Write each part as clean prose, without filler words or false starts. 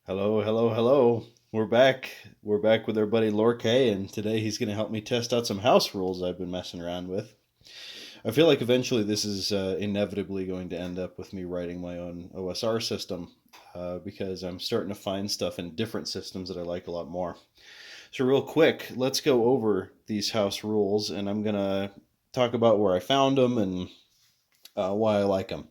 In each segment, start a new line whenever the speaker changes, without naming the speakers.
Hello, hello, hello. We're back. We're back with our buddy Lork, and today he's going to help me test out some house rules I've been messing around with. I feel like eventually this is inevitably going to end up with me writing my own OSR system because I'm starting to find stuff in different systems that I like a lot more. So, real quick, let's go over these house rules, and I'm going to talk about where I found them and why I like them.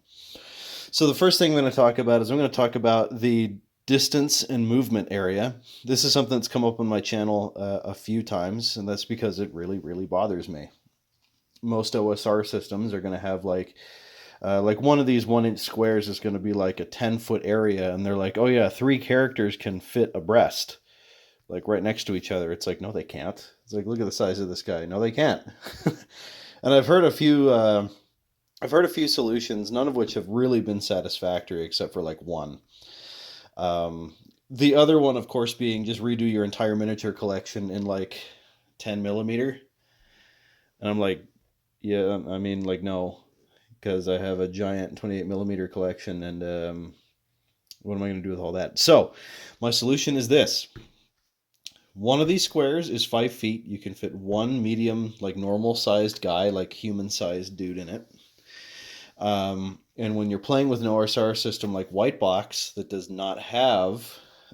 So the first thing I'm going to talk about is I'm going to talk about the distance and movement area. This is something that's come up on my channel a few times, and that's because it really, really bothers me. Most OSR systems are going to have like one of these 1-inch squares is going to be like a 10-foot area, and they're like, oh yeah, 3 characters can fit abreast, like right next to each other. It's like, no, they can't. It's like, look at the size of this guy. No, they can't. And I've heard a few. I've heard a few solutions, none of which have really been satisfactory, except for like one. The other one, of course, being just redo your entire miniature collection in like 10 millimeter. And I'm like, yeah, I mean, like, no, because I have a giant 28 millimeter collection, and what am I going to do with all that? So, my solution is this. One of these squares is 5 feet. You can fit one medium, like normal sized guy, like human sized dude in it. And when you're playing with an OSR system like White Box that does not have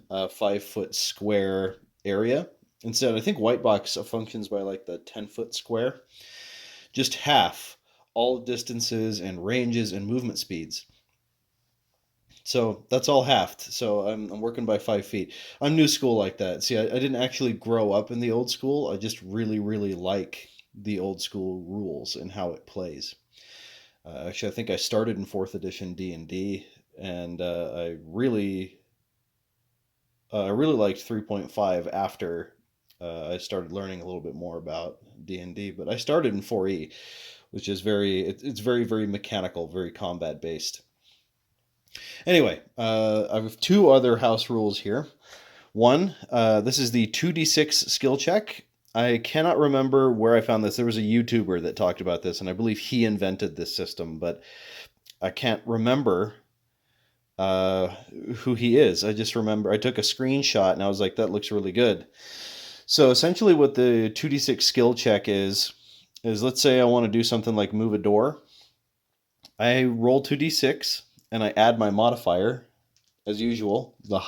a 5-foot square area, instead, I think White Box functions by like the 10-foot square, just half all distances and ranges and movement speeds. So that's all halved. So I'm working by 5 feet. I'm new school like that. See, I didn't actually grow up in the old school. I just really, really like the old school rules and how it plays. Actually, I think I started in 4th edition D&D, and I really liked 3.5 after I started learning a little bit more about D&D. But I started in 4E, which is it's very, very mechanical, very combat based. Anyway, I have 2 other house rules here. One, this is the 2d6 skill check. I cannot remember where I found this. There was a YouTuber that talked about this, and I believe he invented this system, but I can't remember who he is. I just remember I took a screenshot, and I was like, that looks really good. So essentially what the 2d6 skill check is let's say I want to do something like move a door. I roll 2d6, and I add my modifier, as usual. The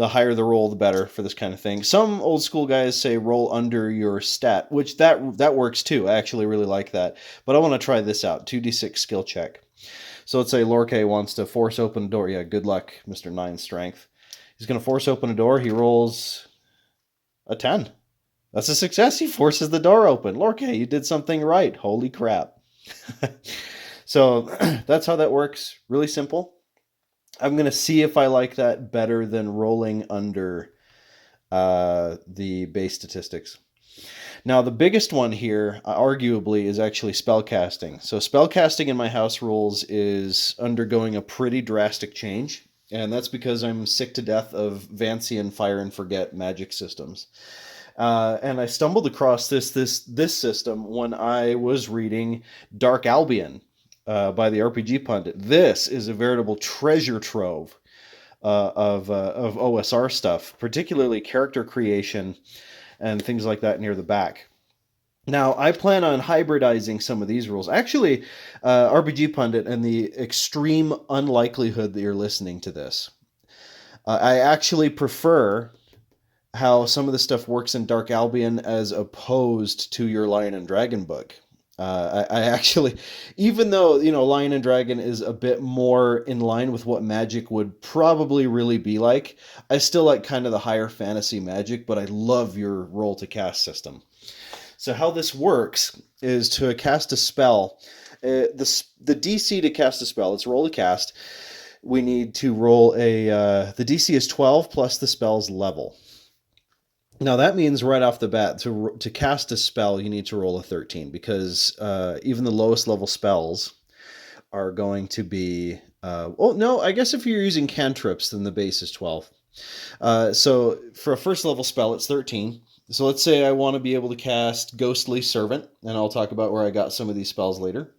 higher the roll, the better for this kind of thing. Some old school guys say roll under your stat, which that works too. I actually really like that. But I want to try this out. 2d6 skill check. So let's say Lorke wants to force open a door. Yeah, good luck, Mr. 9 strength. He's going to force open a door. He rolls a 10. That's a success. He forces the door open. Lorke, you did something right. Holy crap. So that's how that works. Really simple. I'm going to see if I like that better than rolling under the base statistics. Now, the biggest one here, arguably, is actually spellcasting. So spellcasting in my house rules is undergoing a pretty drastic change, and that's because I'm sick to death of Vancian fire and forget magic systems. And I stumbled across this system when I was reading Dark Albion by the RPG Pundit. This is a veritable treasure trove of OSR stuff, particularly character creation and things like that near the back. Now, I plan on hybridizing some of these rules. Actually, RPG Pundit, and the extreme unlikelihood that you're listening to this, I actually prefer how some of the stuff works in Dark Albion as opposed to your Lion and Dragon book. I actually, even though, Lion and Dragon is a bit more in line with what Magic would probably really be like, I still like kind of the higher fantasy Magic, but I love your roll to cast system. So how this works is to cast a spell. The DC to cast a spell, it's roll to cast. We need to roll the DC is 12 plus the spell's level. Now that means right off the bat, to cast a spell, you need to roll a 13, because even the lowest level spells are going to be... no, I guess if you're using cantrips, then the base is 12. So for a first level spell, it's 13. So let's say I want to be able to cast Ghostly Servant, and I'll talk about where I got some of these spells later.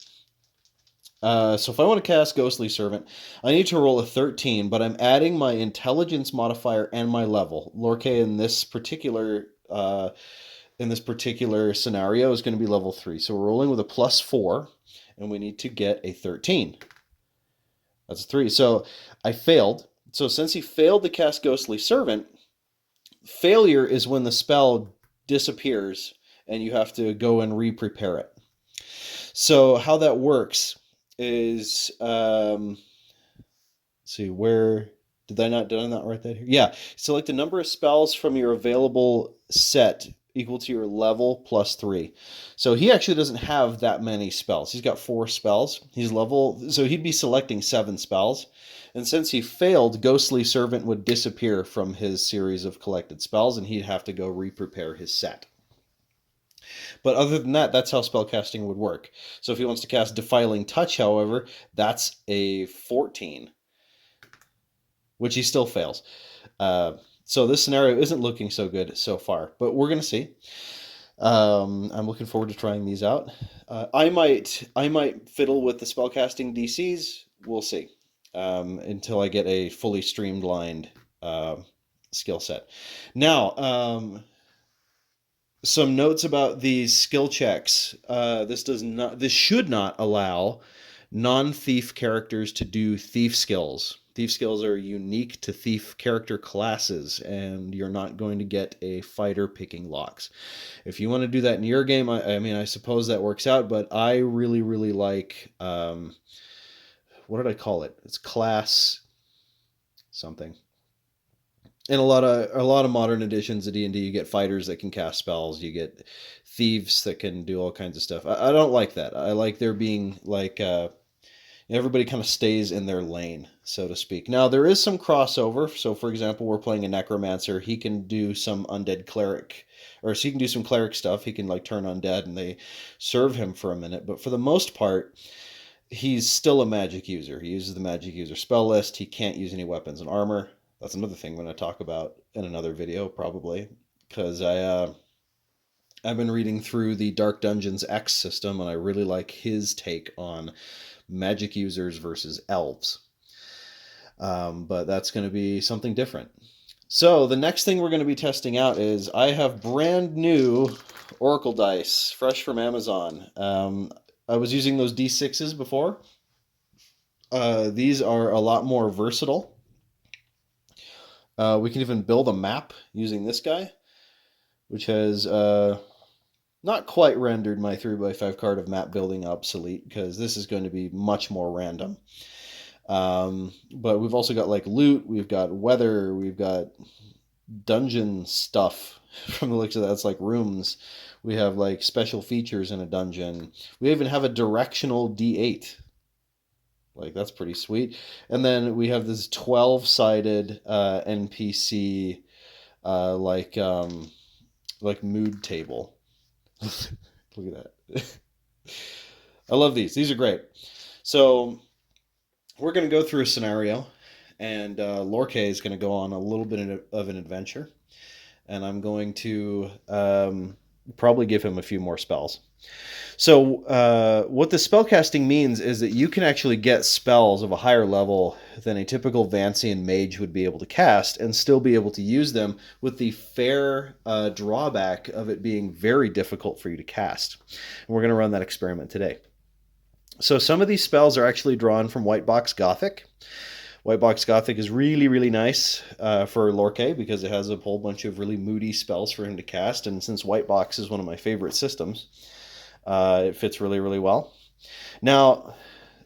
So if I want to cast Ghostly Servant, I need to roll a 13, but I'm adding my intelligence modifier and my level. Lorca in this particular scenario is going to be level 3. So we're rolling with a +4, and we need to get a 13. That's a 3. So I failed. So since he failed to cast Ghostly Servant, failure is when the spell disappears and you have to go and re-prepare it. So how that works is, see, where did I not write that here? Yeah, select the number of spells from your available set equal to your level +3. So he actually doesn't have that many spells. He's got 4 spells. He's level, so he'd be selecting 7 spells. And since he failed, Ghostly Servant would disappear from his series of collected spells, and he'd have to go re-prepare his set. But other than that, that's how spellcasting would work. So if he wants to cast Defiling Touch, however, that's a 14, which he still fails. So this scenario isn't looking so good so far, but we're going to see. I'm looking forward to trying these out. I might fiddle with the spellcasting DCs. We'll see. Until I get a fully streamlined skill set. Now, some notes about these skill checks. This should not allow non-thief characters to do thief skills. Thief skills are unique to thief character classes, and you're not going to get a fighter picking locks. If you want to do that in your game, I mean, I suppose that works out, but I really, really like, what did I call it? It's class something. In a lot of modern editions of D&D, you get fighters that can cast spells. You get thieves that can do all kinds of stuff. I don't like that. I like there being like everybody kind of stays in their lane, so to speak. Now there is some crossover. So for example, we're playing a necromancer. He can do some undead cleric, or so he can do some cleric stuff. He can like turn undead, and they serve him for a minute. But for the most part, he's still a magic user. He uses the magic user spell list. He can't use any weapons and armor. That's another thing I'm going to talk about in another video, probably, because I've been reading through the Dark Dungeons X system, and I really like his take on magic users versus elves. But that's going to be something different. So the next thing we're going to be testing out is I have brand new Oracle dice, fresh from Amazon. I was using those D6s before. These are a lot more versatile. We can even build a map using this guy, which has not quite rendered my 3x5 card of map building obsolete, because this is going to be much more random. But we've also got like loot, we've got weather, we've got dungeon stuff from the looks of that. It's like rooms. We have like special features in a dungeon. We even have a directional D8. Like, that's pretty sweet. And then we have this 12-sided NPC like mood table. Look at that. I love these. These are great. So we're going to go through a scenario, and Lorca is going to go on a little bit of an adventure, and I'm going to probably give him a few more spells. So what the spellcasting means is that you can actually get spells of a higher level than a typical Vancian mage would be able to cast, and still be able to use them, with the fair drawback of it being very difficult for you to cast. And we're going to run that experiment today. So some of these spells are actually drawn from White Box Gothic. White Box Gothic is really, really nice for Lorca, because it has a whole bunch of really moody spells for him to cast, and since White Box is one of my favorite systems, it fits really, really well. Now,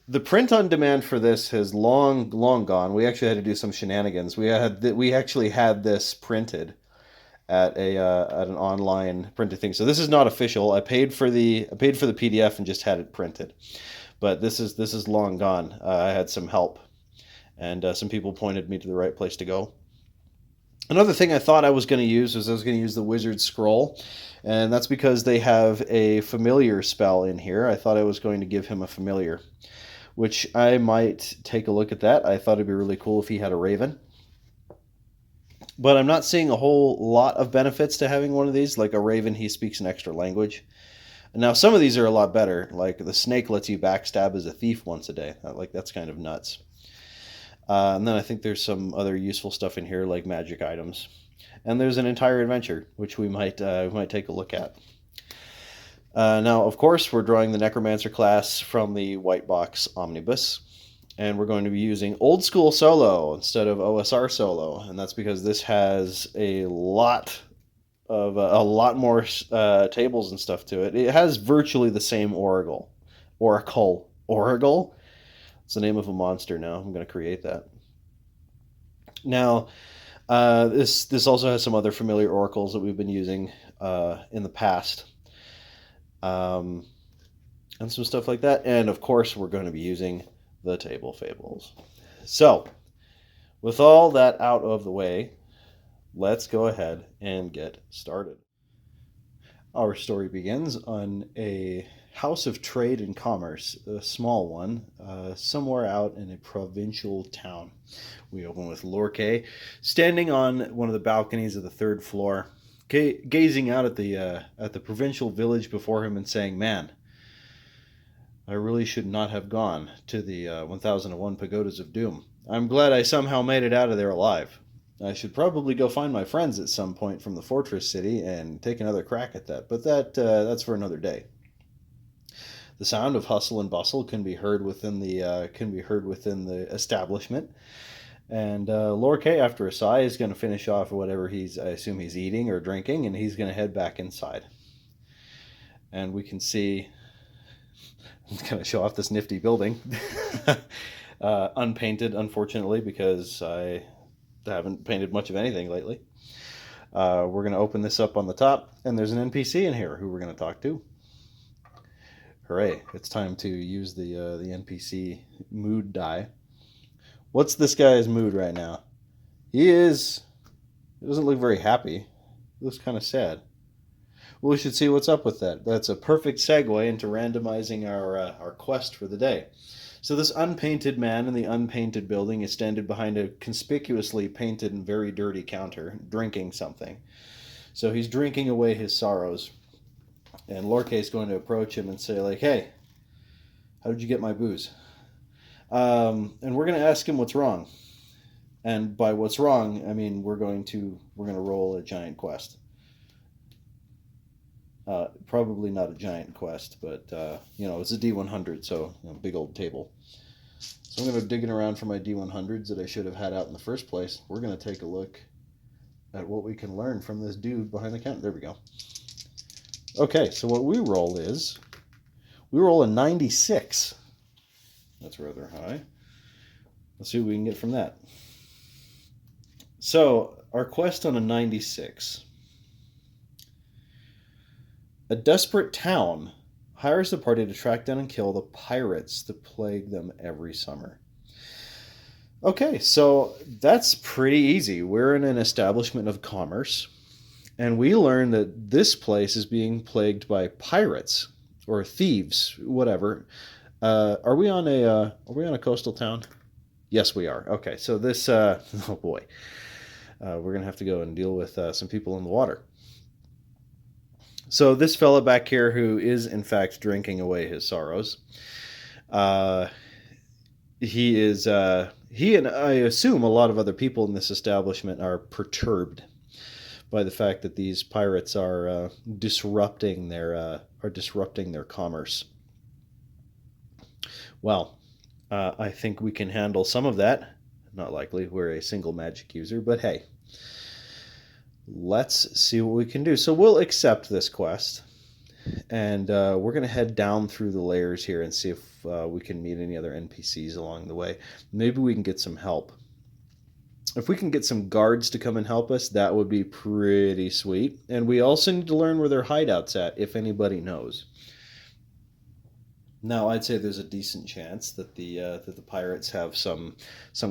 the print on demand for this has long gone. We actually had to do some shenanigans. We actually had this printed at an online printed thing. So this is not official. I paid for the PDF and just had it printed. But this is long gone. I had some help, and some people pointed me to the right place to go. Another thing I thought I was going to use was I was going to use the Wizard Scroll, and that's because they have a familiar spell in here. I thought I was going to give him a familiar, which I might take a look at that. I thought it'd be really cool if he had a raven. But I'm not seeing a whole lot of benefits to having one of these. Like a raven, he speaks an extra language. Now, some of these are a lot better. Like the snake lets you backstab as a thief once a day. Like that's kind of nuts. And then I think there's some other useful stuff in here, like magic items. And there's an entire adventure, which we might take a look at. Now, of course, we're drawing the Necromancer class from the White Box Omnibus. And we're going to be using old school solo instead of OSR solo. And that's because this has a lot more tables and stuff to it. It has virtually the same Oracle. It's the name of a monster now. I'm going to create that. Now, this also has some other familiar oracles that we've been using in the past. And some stuff like that. And of course, we're going to be using the Table Fables. So, with all that out of the way, let's go ahead and get started. Our story begins on a house of trade and commerce, a small one, somewhere out in a provincial town. We open with Lorque standing on one of the balconies of the third floor, gazing out at the provincial village before him and saying, "Man, I really should not have gone to the 1001 Pagodas of Doom. I'm glad I somehow made it out of there alive. I should probably go find my friends at some point from the fortress city and take another crack at that, but that's for another day." The sound of hustle and bustle can be heard within the establishment, and Lorque, after a sigh, is going to finish off whatever I assume he's eating or drinking, and he's going to head back inside. And we can see. I'm going to show off this nifty building. Unpainted, unfortunately, because I haven't painted much of anything lately. We're going to open this up on the top, and there's an NPC in here who we're going to talk to. Hooray, it's time to use the NPC mood die. What's this guy's mood right now? He doesn't look very happy. He looks kind of sad. Well, we should see what's up with that. That's a perfect segue into randomizing our quest for the day. So this unpainted man in the unpainted building is standing behind a conspicuously painted and very dirty counter, drinking something. So he's drinking away his sorrows. And Lorque is going to approach him and say, like, "Hey, how did you get my booze?" And we're going to ask him what's wrong. And by what's wrong, I mean we're going to roll a giant quest. Probably not a giant quest, but it's a D100, so big old table. So I'm going to be digging around for my D100s that I should have had out in the first place. We're going to take a look at what we can learn from this dude behind the counter. There we go. Okay, so what we roll a 96. That's rather high. Let's see what we can get from that. So our quest on a 96. A desperate town hires the party to track down and kill the pirates that plague them every summer. Okay, so that's pretty easy. We're in an establishment of commerce, and we learn that this place is being plagued by pirates or thieves, whatever. Are we on a coastal town? Yes, we are. Okay, so this oh boy, we're gonna have to go and deal with some people in the water. So this fella back here, who is in fact drinking away his sorrows, he and I assume a lot of other people in this establishment are perturbed by the fact that these pirates are disrupting their commerce. Well, I think we can handle some of that. Not likely. We're a single magic user, but hey. Let's see what we can do. So we'll accept this quest, and we're going to head down through the layers here and see if we can meet any other NPCs along the way. Maybe we can get some help. If we can get some guards to come and help us, that would be pretty sweet. And we also need to learn where their hideouts at, if anybody knows. Now, I'd say there's a decent chance that the pirates have some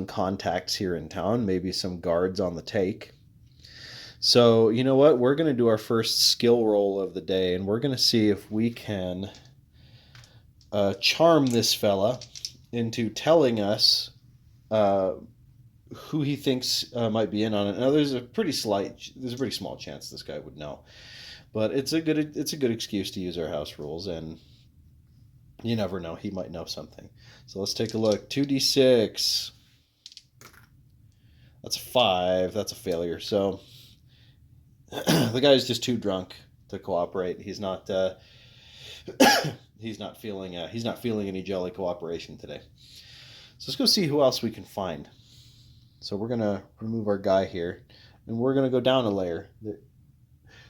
contacts here in town, maybe some guards on the take. So, you know what? We're going to do our first skill roll of the day, and we're going to see if we can charm this fella into telling us who he thinks might be in on it. Now, there's a pretty small chance this guy would know. But it's a good excuse to use our house rules, and you never know, he might know something. So let's take a look. 2d6. That's a 5. That's a failure. So the guy's just too drunk to cooperate. He's not he's not feeling any jolly cooperation today. So let's go see who else we can find. So we're gonna remove our guy here, and we're gonna go down a layer.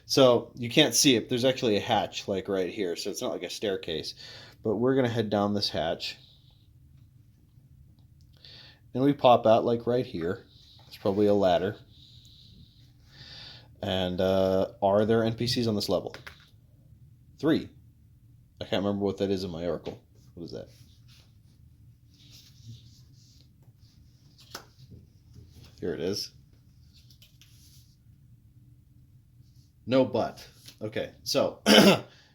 So you can't see it. There's actually a hatch like right here, so it's not like a staircase. But we're gonna head down this hatch, and we pop out like right here. It's probably a ladder. And are there NPCs on this level? 3. I can't remember what that is in my oracle. What is that? Here it is. No but. Okay, so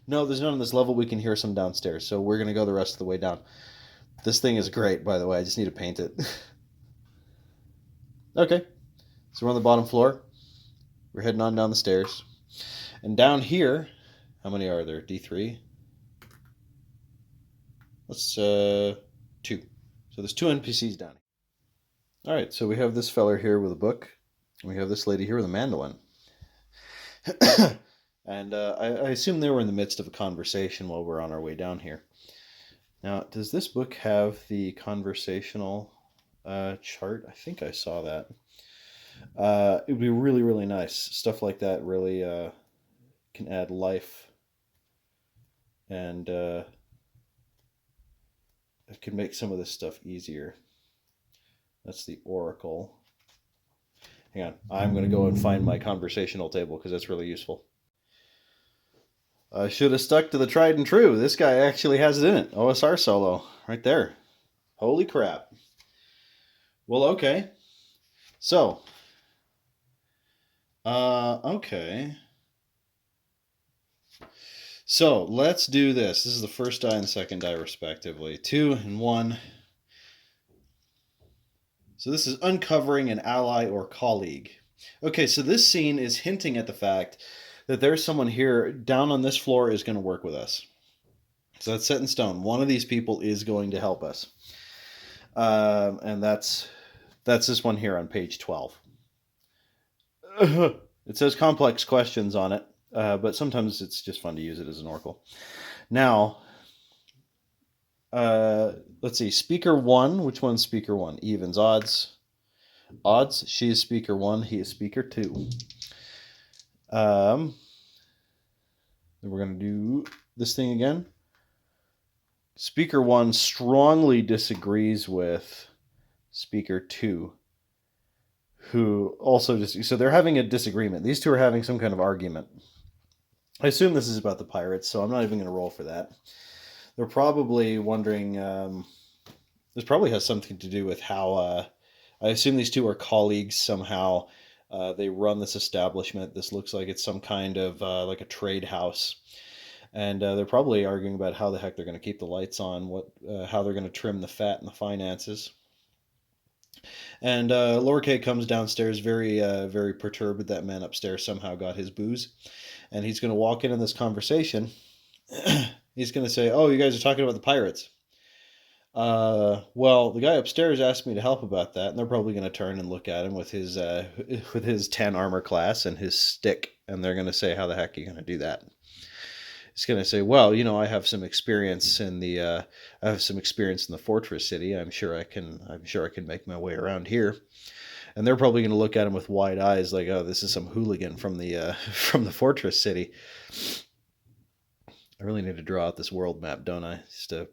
no, there's none on this level. We can hear some downstairs, so we're gonna go the rest of the way down. This thing is great, by the way. I just need to paint it. Okay, so we're on the bottom floor. We're heading on down the stairs, and down here, how many are there? D3. Let's 2. So there's 2 NPCs down here. All right, so we have this feller here with a book, and we have this lady here with a mandolin. And I assume they were in the midst of a conversation while we're on our way down here. Now, does this book have the conversational chart? I think I saw that. It would be really, really nice. Stuff like that really can add life, and it can make some of this stuff easier. That's the oracle. Hang on, I'm going to go and find my conversational table because that's really useful. I should have stuck to the tried and true. This guy actually has it in it. OSR solo, right there. Holy crap. Well, okay. So, okay. So, let's do this. This is the first die and the second die, respectively. 2 and 1. So this is uncovering an ally or colleague. Okay, so this scene is hinting at the fact that there's someone here down on this floor is going to work with us. So that's set in stone. One of these people is going to help us. And that's this one here on page 12. It says complex questions on it, but sometimes it's just fun to use it as an oracle. Now, let's see. Speaker 1. Which one's speaker 1? Evens. Odds. Odds. She is speaker 1. He is speaker 2. Then we're going to do this thing again. Speaker 1 strongly disagrees with speaker 2, who also just... So they're having a disagreement. These two are having some kind of argument. I assume this is about the pirates, so I'm not even going to roll for that. They're probably wondering... this probably has something to do with how... I assume these two are colleagues somehow. They run this establishment. This looks like it's some kind of like a trade house. And they're probably arguing about how the heck they're going to keep the lights on, how they're going to trim the fat and the finances. And Lower K comes downstairs very, very perturbed that man upstairs somehow got his booze. And he's going to walk in on this conversation. He's going to say, oh, you guys are talking about the pirates. Well, the guy upstairs asked me to help about that, and they're probably going to turn and look at him with his 10 armor class and his stick, and they're going to say, how the heck are you going to do that? He's going to say, well, you know, I have some experience in the fortress city. I'm sure I can make my way around here. And they're probably going to look at him with wide eyes, like, oh, this is some hooligan from the fortress city. I really need to draw out this world map, don't I? Just to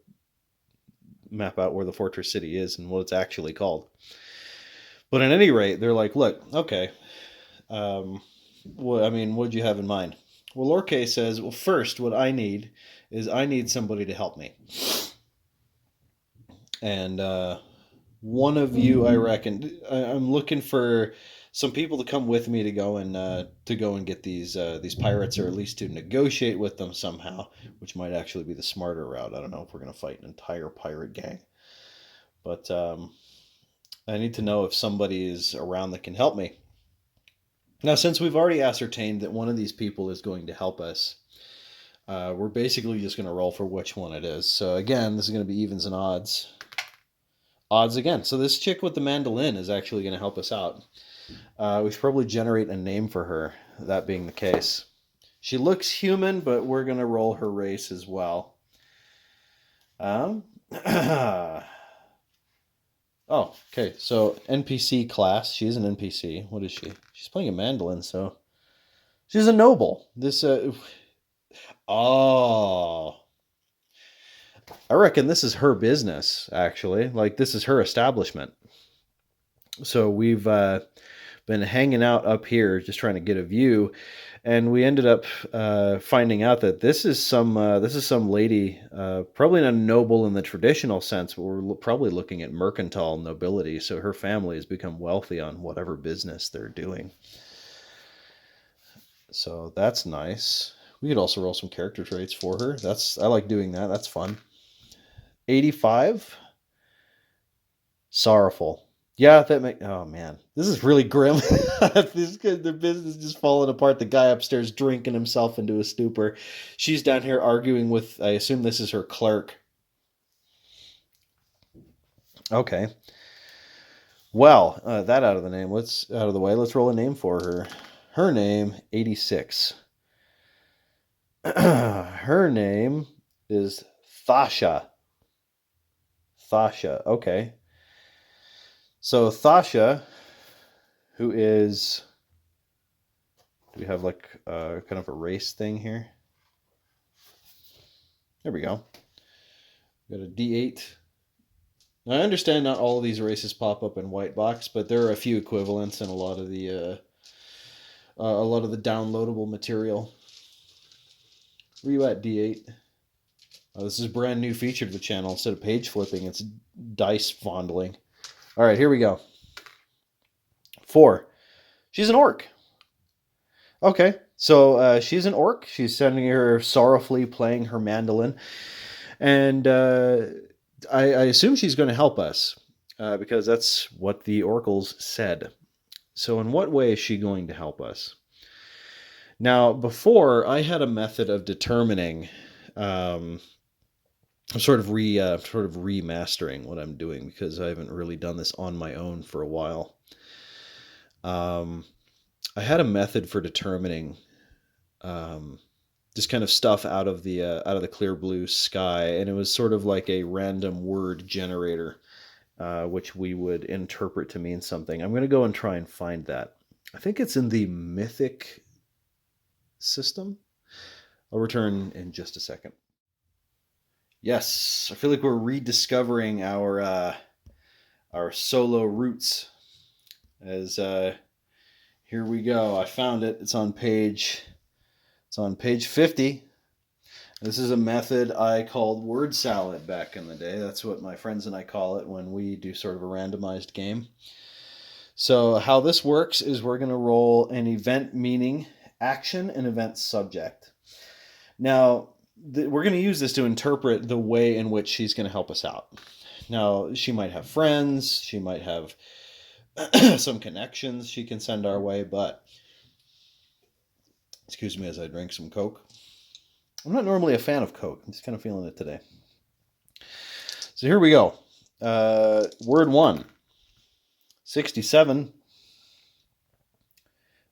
map out where the fortress city is and what it's actually called. But at any rate, they're like, look, okay. What'd you have in mind? Well, Lorque says, well, first, what I need is somebody to help me. And one of you, I reckon, I'm looking for some people to come with me to go and get these pirates, or at least to negotiate with them somehow, which might actually be the smarter route. I don't know if we're going to fight an entire pirate gang. But I need to know if somebody is around that can help me. Now, since we've already ascertained that one of these people is going to help us, we're basically just going to roll for which one it is. So again, this is going to be evens and odds. Odds again. So this chick with the mandolin is actually going to help us out. We should probably generate a name for her, that being the case. She looks human, but we're going to roll her race as well. Oh, okay. So NPC class. She's an NPC. What is she? She's playing a mandolin, so she's a noble. Oh, I reckon this is her business, actually. Like, this is her establishment. So we've been hanging out up here just trying to get a view, and we ended up finding out that this is some lady, probably not a noble in the traditional sense, but we're probably looking at mercantile nobility. So her family has become wealthy on whatever business they're doing. So that's nice. We could also roll some character traits for her. I like doing that. That's fun. 85. Sorrowful. Yeah, oh man, this is really grim. Their business is just falling apart. The guy upstairs drinking himself into a stupor. She's down here arguing with, I assume this is her clerk. Okay. Well, that out of the way. Let's roll a name for her. Her name, 86. Her name is Thasha. Thasha. Okay. So Thasha, who is, do we have like kind of a race thing here? There we go. Got a D8. Now, I understand not all of these races pop up in white box, but there are a few equivalents in a lot of the downloadable material. Where you at, D8? Oh, this is a brand new feature to the channel. Instead of page flipping, it's dice fondling. All right, here we go. 4. She's an orc. Okay, so she's an orc. She's sending her sorrowfully playing her mandolin. And I assume she's going to help us because that's what the oracles said. So in what way is she going to help us? Now, before, I had a method of determining, sort of remastering what I'm doing because I haven't really done this on my own for a while. I had a method for determining just kind of stuff out of the clear blue sky, and it was sort of like a random word generator, which we would interpret to mean something. I'm going to go and try and find that. I think it's in the Mythic system. I'll return in just a second. Yes, I feel like we're rediscovering our solo roots. As here we go. I found it. It's on page 50. This is a method I called word salad back in the day. That's what my friends and I call it when we do sort of a randomized game. So how this works is we're going to roll an event meaning, action, and event subject. Now, we're going to use this to interpret the way in which she's going to help us out. Now, she might have friends. She might have some connections she can send our way, but excuse me as I drink some Coke. I'm not normally a fan of Coke. I'm just kind of feeling it today. So here we go. Word 1. 67.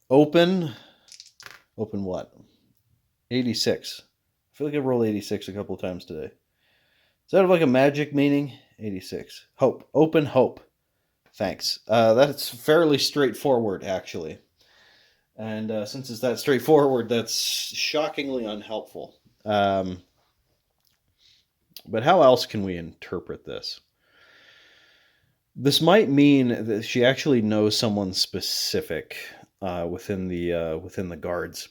Open what? 86. I feel like I've rolled 86 a couple of times today. Is that like a magic meaning? 86. Hope. Open hope. Thanks. That's fairly straightforward, actually. And since it's that straightforward, that's shockingly unhelpful. But how else can we interpret this? This might mean that she actually knows someone specific within the guards.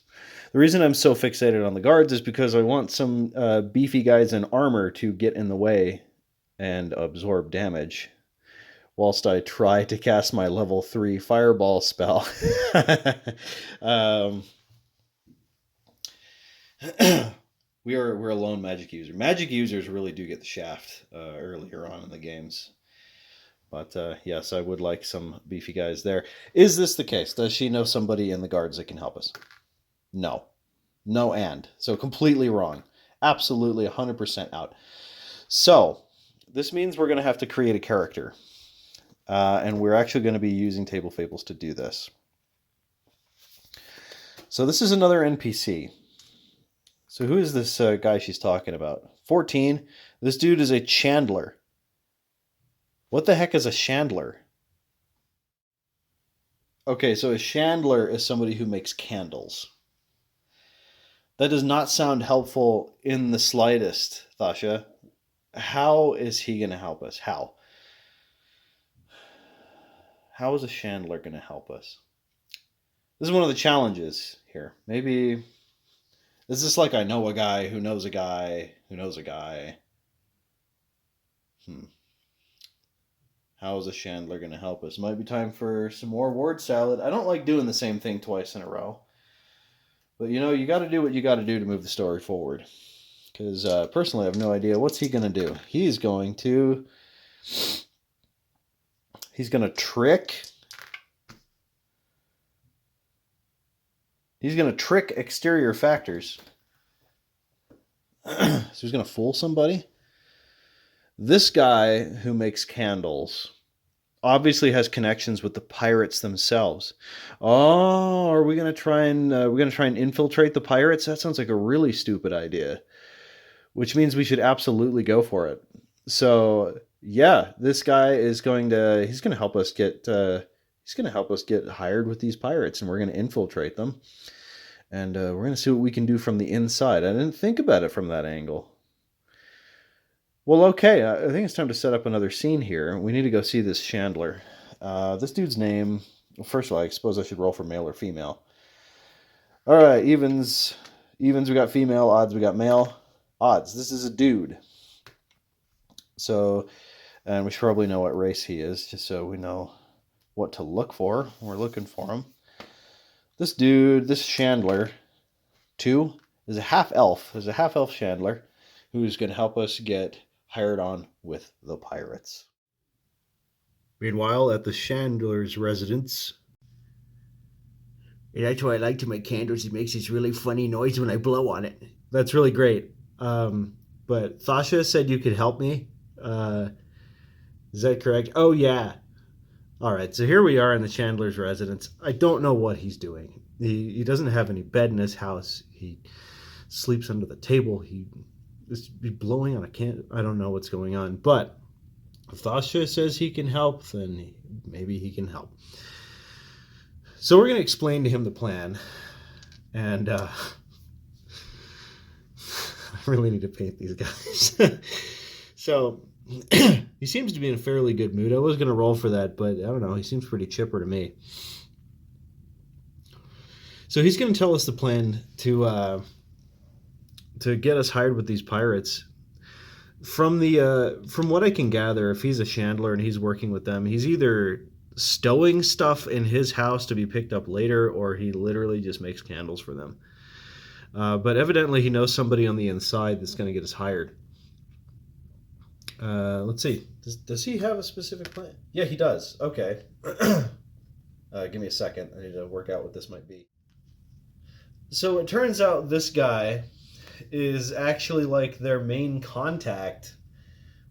The reason I'm so fixated on the guards is because I want some beefy guys in armor to get in the way and absorb damage whilst I try to cast my level 3 fireball spell. We're a lone magic user. Magic users really do get the shaft earlier on in the games. But yes, I would like some beefy guys there. Is this the case? Does she know somebody in the guards that can help us? No. No and. So completely wrong. Absolutely 100% out. So this means we're going to have to create a character. And we're actually going to be using Table Fables to do this. So this is another NPC. So who is this guy she's talking about? 14. This dude is a chandler. What the heck is a chandler? Okay, so a chandler is somebody who makes candles. That does not sound helpful in the slightest, Thasha. How is he going to help us? How? How is a chandler going to help us? This is one of the challenges here. Maybe is this like I know a guy who knows a guy who knows a guy? How is a chandler going to help us? Might be time for some more word salad. I don't like doing the same thing twice in a row. But you know, you got to do what you got to do to move the story forward. Because personally, I have no idea. What's he going to do? He's going to trick. He's going to trick exterior factors. So he's going to fool somebody. This guy who makes candles obviously has connections with the pirates themselves. Oh, are we going to try and infiltrate the pirates? That sounds like a really stupid idea. Which means we should absolutely go for it. So yeah, this guy is going to help us get hired with these pirates, and we're going to infiltrate them, and we're going to see what we can do from the inside. I didn't think about it from that angle. Well, okay, I think it's time to set up another scene here. We need to go see this chandler. This dude's name. Well, first of all, I suppose I should roll for male or female. All right, evens. We got female. Odds, we got male. Odds. This is a dude. So, and we should probably know what race he is, just so we know what to look for. We're looking for him. This dude, this chandler, 2, is a half elf. Is a half elf chandler who's going to help us get hired on with the pirates. Meanwhile, at the chandler's residence.
And that's why I like to make candles. It makes this really funny noise when I blow on it.
That's really great. But Thasha said you could help me. Is that correct? Oh, yeah. All right, so here we are in the chandler's residence. I don't know what he's doing. He doesn't have any bed in his house. He sleeps under the table. He's blowing on a can. I don't know what's going on. But if Thasha says he can help, then maybe he can help. So we're going to explain to him the plan. And I really need to paint these guys. So he seems to be in a fairly good mood. I was going to roll for that, but I don't know. He seems pretty chipper to me. So he's going to tell us the plan to get us hired with these pirates. From what I can gather, if he's a chandler and he's working with them, he's either stowing stuff in his house to be picked up later, or he literally just makes candles for them. But evidently he knows somebody on the inside that's going to get us hired. Let's see. Does he have a specific plan? Yeah, he does. Okay. Give me a second. I need to work out what this might be. So it turns out this guy is actually like their main contact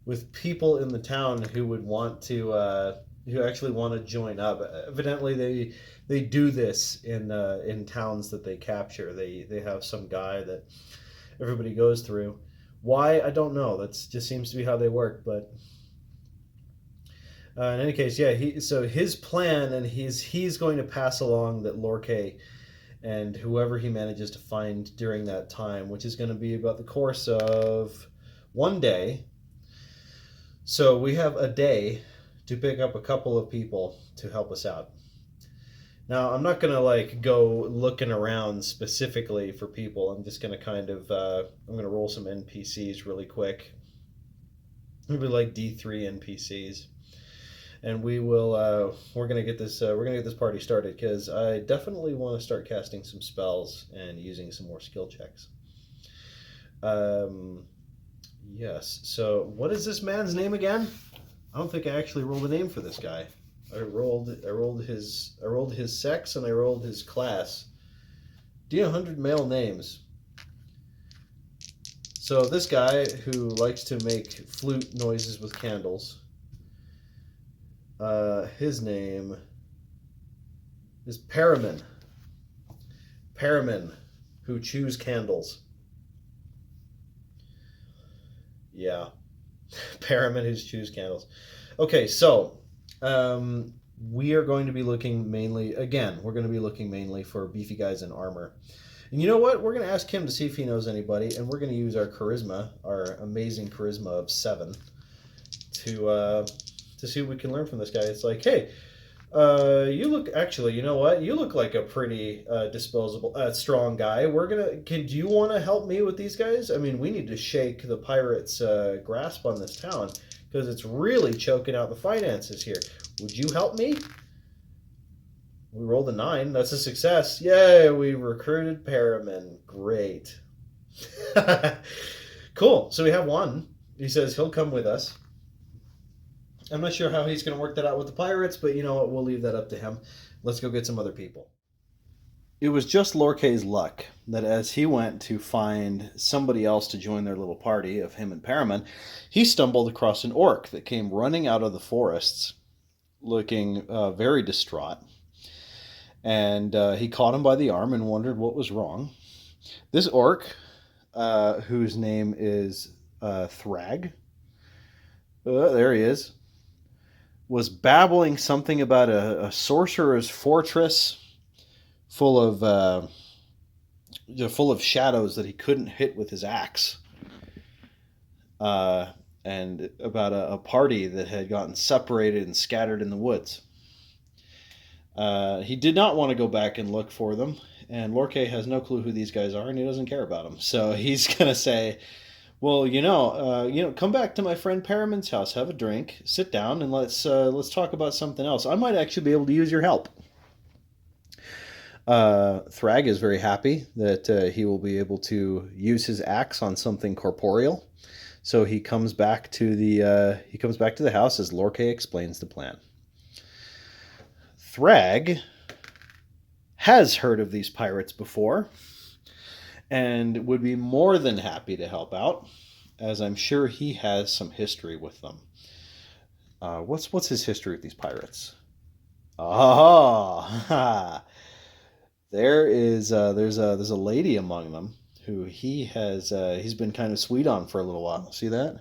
with people in the town who would want to, who actually want to join up. Evidently, they do this in towns that they capture. They have some guy that everybody goes through. Why? I don't know. That just seems to be how they work. But in any case, yeah. So his plan, and he's going to pass along that Lorque and whoever he manages to find during that time, which is going to be about the course of one day. So we have a day to pick up a couple of people to help us out. Now, I'm not going to go looking around specifically for people. I'm just going to kind of, I'm going to roll some NPCs really quick. Maybe like D3 NPCs. And we will, we're going to get this party started, because I definitely want to start casting some spells and using some more skill checks. Yes. So what is this man's name again? I don't think I actually rolled a name for this guy. I rolled his sex and I rolled his class. D100 male names. So this guy who likes to make flute noises with candles, his name is Paramin. Paramin, who chews candles. Yeah, Paramin who chews candles. Okay, so we are going to be looking mainly, again, we're going to be looking mainly for beefy guys in armor. And you know what? We're going to ask him to see if he knows anybody, and we're going to use our charisma, our amazing charisma of 7, to see what we can learn from this guy. It's like, hey, you look, actually, you know what? You look like a pretty disposable, strong guy. Do you want to help me with these guys? I mean, we need to shake the pirates' grasp on this town because it's really choking out the finances here. Would you help me? We rolled a 9. That's a success. Yay, we recruited Paramin. Great. Cool. So we have one. He says he'll come with us. I'm not sure how he's going to work that out with the pirates, but you know what? We'll leave that up to him. Let's go get some other people. It was just Lorcay's luck that as he went to find somebody else to join their little party of him and Paramin, he stumbled across an orc that came running out of the forests looking very distraught. And he caught him by the arm and wondered what was wrong. This orc, whose name is Thrag, there he is, was babbling something about a sorcerer's fortress full of shadows that he couldn't hit with his axe, and about a party that had gotten separated and scattered in the woods. He did not want to go back and look for them, and Lorcay has no clue who these guys are, and he doesn't care about them. So he's gonna say, "Well, come back to my friend Paramin's house, have a drink, sit down, and let's talk about something else. I might actually be able to use your help." Thrag is very happy that he will be able to use his axe on something corporeal, so he comes back to the house as Lorcay explains the plan. Thrag has heard of these pirates before and would be more than happy to help out, as I'm sure he has some history with them. What's his history with these pirates? There's a lady among them who he's been kind of sweet on for a little while. See that?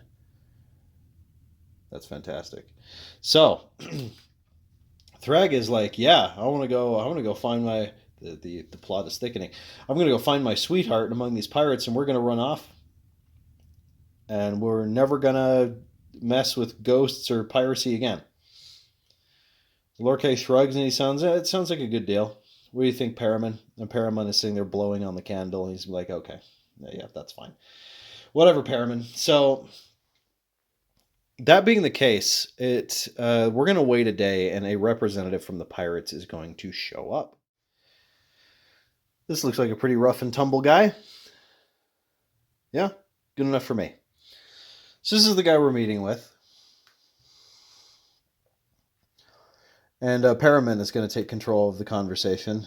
That's fantastic. So Thrag is like, yeah, I want to go find the plot is thickening. I'm going to go find my sweetheart among these pirates, and we're going to run off. And we're never going to mess with ghosts or piracy again. Lorcay shrugs and it sounds like a good deal. What do you think, Paramin? And Paramin is sitting there blowing on the candle. And he's like, okay, yeah, that's fine. Whatever, Paramin. So that being the case, we're going to wait a day, and a representative from the pirates is going to show up. This looks like a pretty rough and tumble guy. Yeah, good enough for me. So this is the guy we're meeting with. And Paramin is going to take control of the conversation.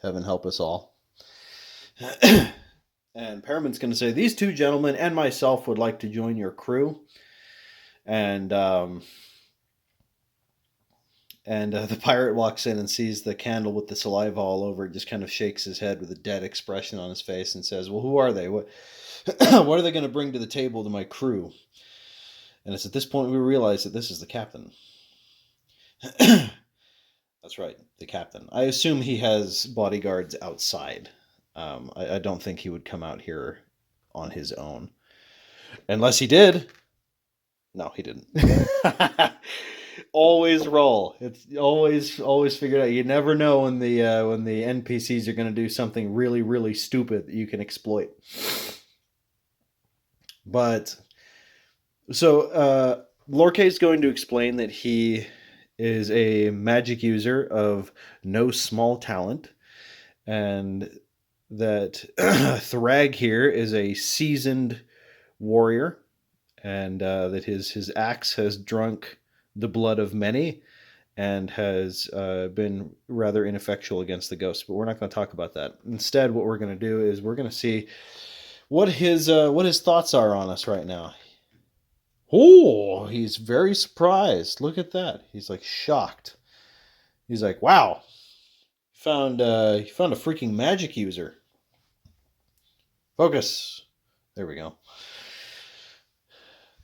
Heaven help us all. And Paramin's going to say, these two gentlemen and myself would like to join your crew. And the pirate walks in and sees the candle with the saliva all over it, just kind of shakes his head with a dead expression on his face and says, well, who are they? What are they going to bring to the table to my crew? And it's at this point we realize that this is the captain. That's right, the captain. I assume he has bodyguards outside. I don't think he would come out here on his own. Unless he did. No, he didn't. Always roll. It's always figured out. You never know when the NPCs are going to do something really, really stupid that you can exploit. But so Lorcay is going to explain that he is a magic user of no small talent, and that Thrag here is a seasoned warrior, and that his axe has drunk the blood of many and has been rather ineffectual against the ghosts. But we're not going to talk about that. Instead, what we're going to do is we're going to see what his thoughts are on us right now. Oh, he's very surprised. Look at that. He's like shocked. He's like, "Wow, you found a freaking magic user." Focus. There we go.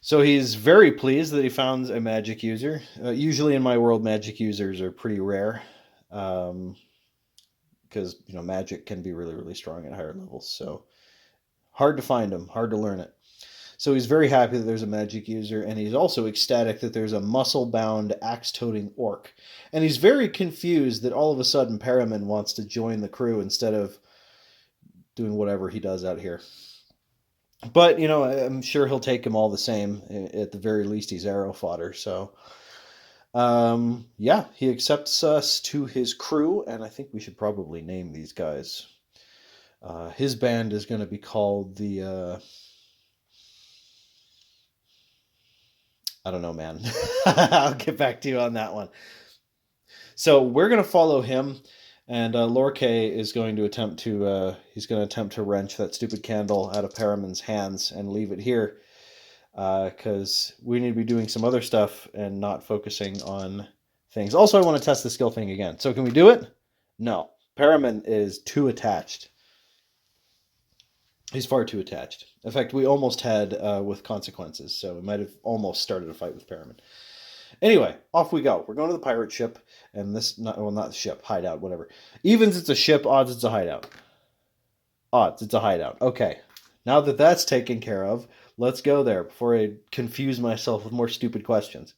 So he's very pleased that he found a magic user. Usually in my world, magic users are pretty rare, because magic can be really, really strong at higher levels. So hard to find them, hard to learn it. So he's very happy that there's a magic user, and he's also ecstatic that there's a muscle-bound, axe-toting orc. And he's very confused that all of a sudden Paramin wants to join the crew instead of doing whatever he does out here. But, I'm sure he'll take him all the same. At the very least, he's arrow fodder. So, he accepts us to his crew, and I think we should probably name these guys. His band is going to be called the... I don't know, man. I'll get back to you on that one. So we're going to follow him, and Lorkay is going to attempt to wrench that stupid candle out of Paramin's hands and leave it here, because we need to be doing some other stuff and not focusing on things. Also, I want to test the skill thing again. So can we do it? No. Paramin is too attached. He's far too attached. In fact, we almost had with consequences, so we might have almost started a fight with Paramin. Anyway, off we go. We're going to the pirate ship, and not the ship, hideout, whatever. Evens, it's a ship. Odds, it's a hideout. Odds, it's a hideout. Okay. Now that that's taken care of, let's go there before I confuse myself with more stupid questions.